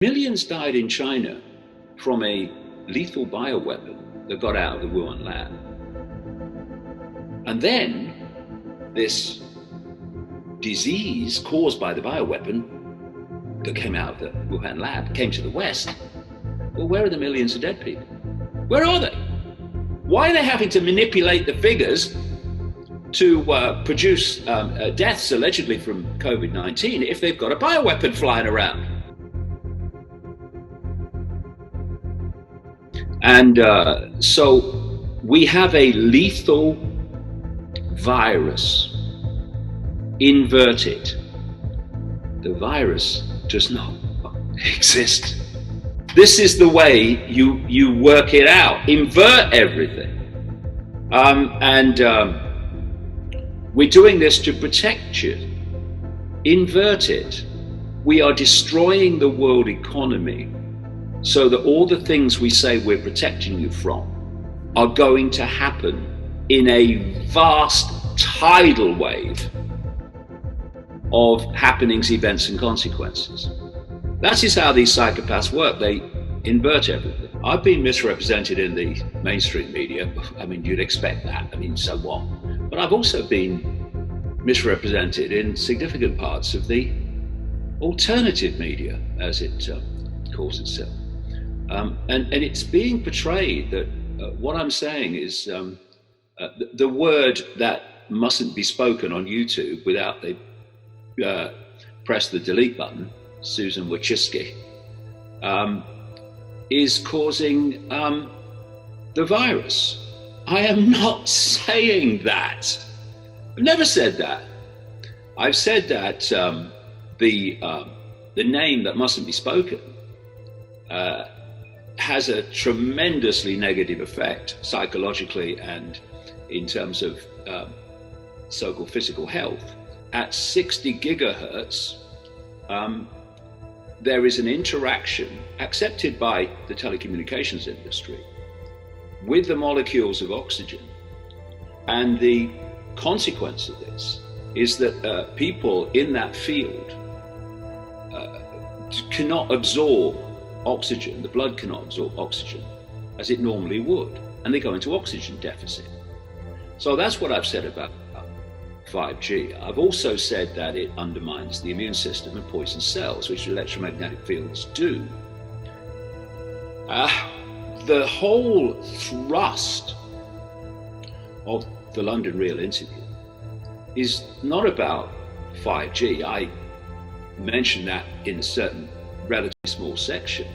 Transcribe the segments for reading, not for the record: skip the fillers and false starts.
Millions died in China from a lethal bioweapon that got out of the Wuhan lab. And then this disease caused by the bioweapon that came out of the Wuhan lab came to the West. Well, where are the millions of dead people? Where are they? Why are they having to manipulate the figures to produce deaths allegedly from COVID-19 if they've got a bioweapon flying around? And so we have a lethal virus inverted. The virus does not exist. This is the way you work it out. Invert everything. We're doing this to protect you. Invert it. We are destroying the world economy so that all the things we say we're protecting you from are going to happen in a vast tidal wave of happenings, events, and consequences. That is how these psychopaths work. They invert everything. I've been misrepresented in the mainstream media. I mean, you'd expect that. I mean, so what? But I've also been misrepresented in significant parts of the alternative media, as it calls itself. And it's being portrayed that what I'm saying is the word that mustn't be spoken on YouTube without they press the delete button, Susan Wojcicki, is causing the virus. I am not saying that. I've never said that. I've said that the name that mustn't be spoken has a tremendously negative effect psychologically and in terms of so-called physical health. At 60 gigahertz, there is an interaction accepted by the telecommunications industry with the molecules of oxygen. And the consequence of this is that people in that field cannot absorb oxygen, the blood cannot absorb oxygen as it normally would, and they go into oxygen deficit. So that's what I've said about 5G. I've also said that it undermines the immune system and poisons cells, which electromagnetic fields do. The whole thrust of the London Real interview is not about 5G. I mentioned that in a certain relatively small section.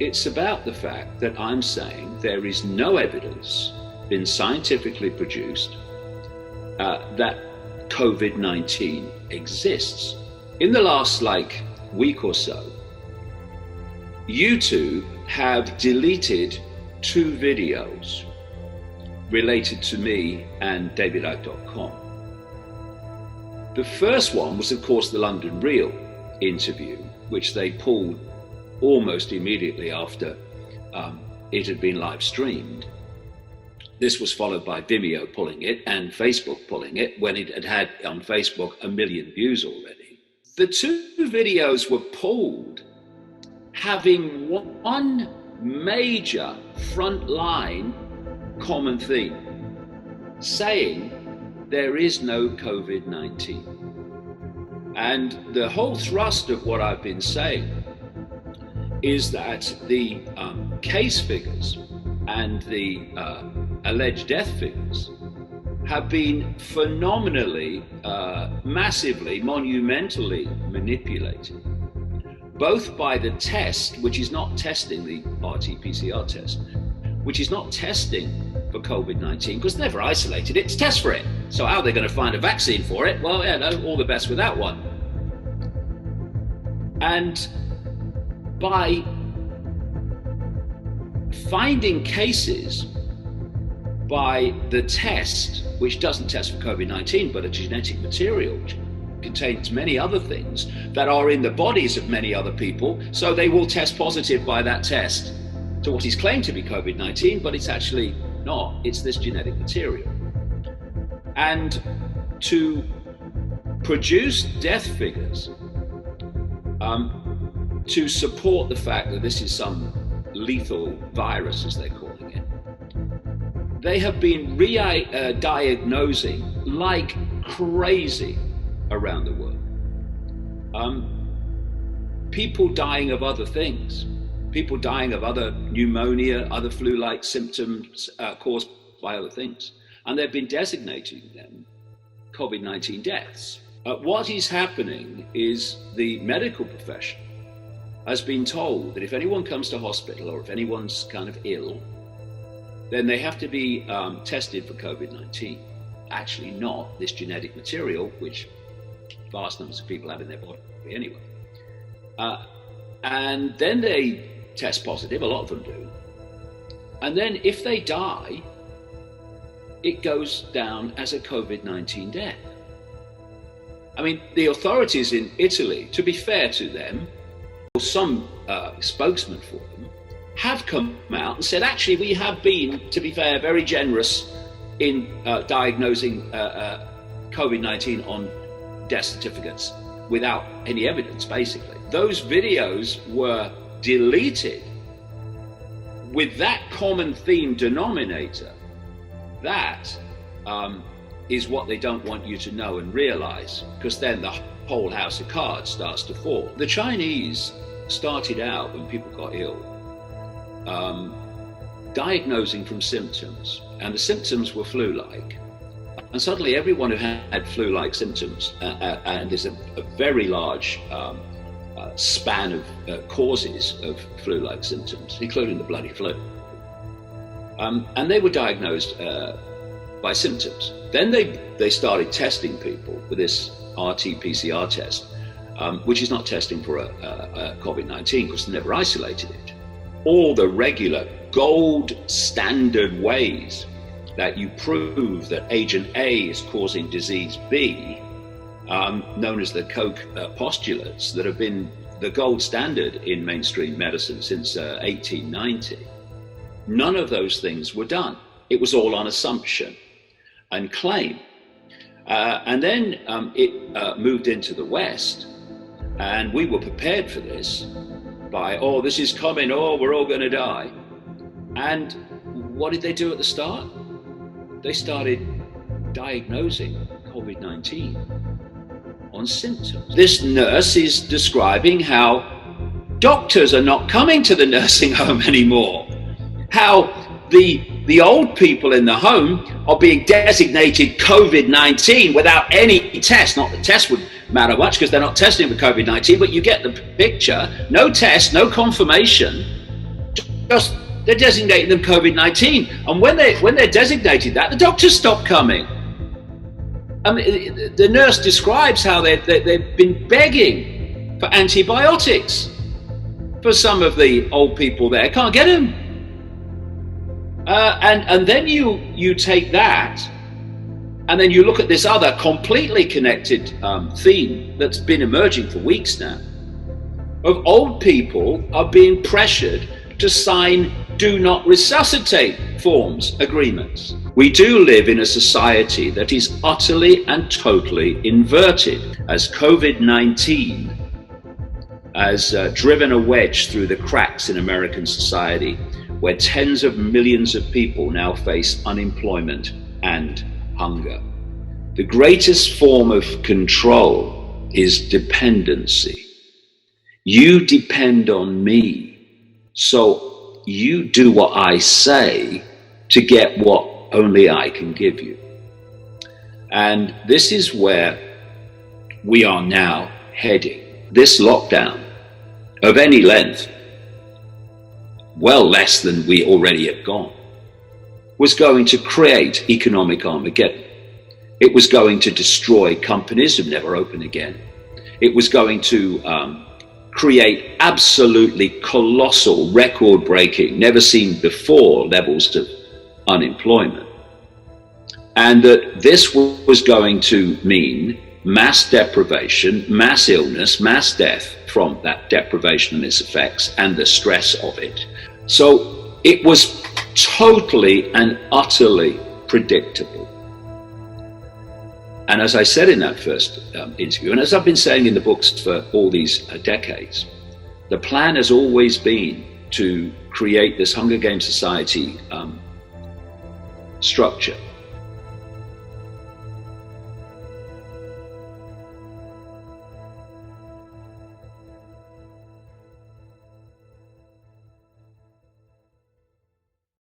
It's about the fact that I'm saying there is no evidence been scientifically produced that COVID-19 exists. In the last week or so, YouTube have deleted 2 videos related to me and davidicke.com. The first one was, of course, the London Real interview, which they pulled almost immediately after it had been live streamed. This was followed by Vimeo pulling it and Facebook pulling it when it had on Facebook 1 million views already. The 2 videos were pulled having one major frontline common theme, saying there is no COVID-19. And the whole thrust of what I've been saying is that the case figures and the alleged death figures have been phenomenally, massively, monumentally manipulated, both by the test, which is not testing the RT-PCR test, which is not testing for COVID-19, because they've never isolated it to test for it. So how are they going to find a vaccine for it? Well, yeah, no, all the best with that one. And by finding cases by the test, which doesn't test for COVID-19, but a genetic material which contains many other things that are in the bodies of many other people, so they will test positive by that test to what is claimed to be COVID-19, but it's actually not. It's this genetic material. And to produce death figures to support the fact that this is some lethal virus, as they're calling it. They have been diagnosing like crazy around the world. People dying of other things, people dying of other pneumonia, other flu-like symptoms caused by other things. And they've been designating them COVID-19 deaths. What is happening is the medical profession has been told that if anyone comes to hospital or if anyone's kind of ill, then they have to be tested for COVID-19. Actually not this genetic material, which vast numbers of people have in their body anyway. And then they test positive, a lot of them do. And then if they die, it goes down as a COVID-19 death. I mean, the authorities in Italy, to be fair to them, or some spokesman for them, have come out and said, actually, we have been, to be fair, very generous in diagnosing COVID-19 on death certificates without any evidence, basically. Those videos were deleted with that common theme denominator. That is what they don't want you to know and realize, because then the whole house of cards starts to fall. The Chinese started out, when people got ill, diagnosing from symptoms, and the symptoms were flu-like. And suddenly everyone who had flu-like symptoms, and there's a very large span of causes of flu-like symptoms, including the bloody flu. And they were diagnosed by symptoms. Then they started testing people with this RT-PCR test, which is not testing for a COVID-19 because they never isolated it. All the regular gold standard ways that you prove that agent A is causing disease B, known as the Koch postulates, that have been the gold standard in mainstream medicine since 1890. None of those things were done. It was all on assumption and claim. And then it moved into the West, and we were prepared for this by, oh, this is coming, oh, we're all going to die. And what did they do at the start? They started diagnosing COVID-19 on symptoms. This nurse is describing how doctors are not coming to the nursing home anymore, how the old people in the home are being designated COVID-19 without any test. Not that tests would matter much because they're not testing for COVID-19, but you get the picture. No test, no confirmation, just they're designating them COVID-19. And when they're designated that, the doctors stop coming. I mean, the nurse describes how they've been begging for antibiotics for some of the old people there. Can't get them. And then you take that, and then you look at this other completely connected theme that's been emerging for weeks now, of old people are being pressured to sign do not resuscitate forms, agreements. We do live in a society that is utterly and totally inverted, as COVID-19 has driven a wedge through the cracks in American society, where tens of millions of people now face unemployment and hunger. The greatest form of control is dependency. You depend on me, so you do what I say to get what only I can give you. And this is where we are now heading. This lockdown of any length, well less than we already have gone, was going to create economic Armageddon. It was going to destroy companies and never open again. It was going to create absolutely colossal, record-breaking, never seen before levels of unemployment. And that this was going to mean mass deprivation, mass illness, mass death from that deprivation and its effects and the stress of it. So it was totally and utterly predictable. And as I said in that first interview, and as I've been saying in the books for all these decades, the plan has always been to create this Hunger Games Society structure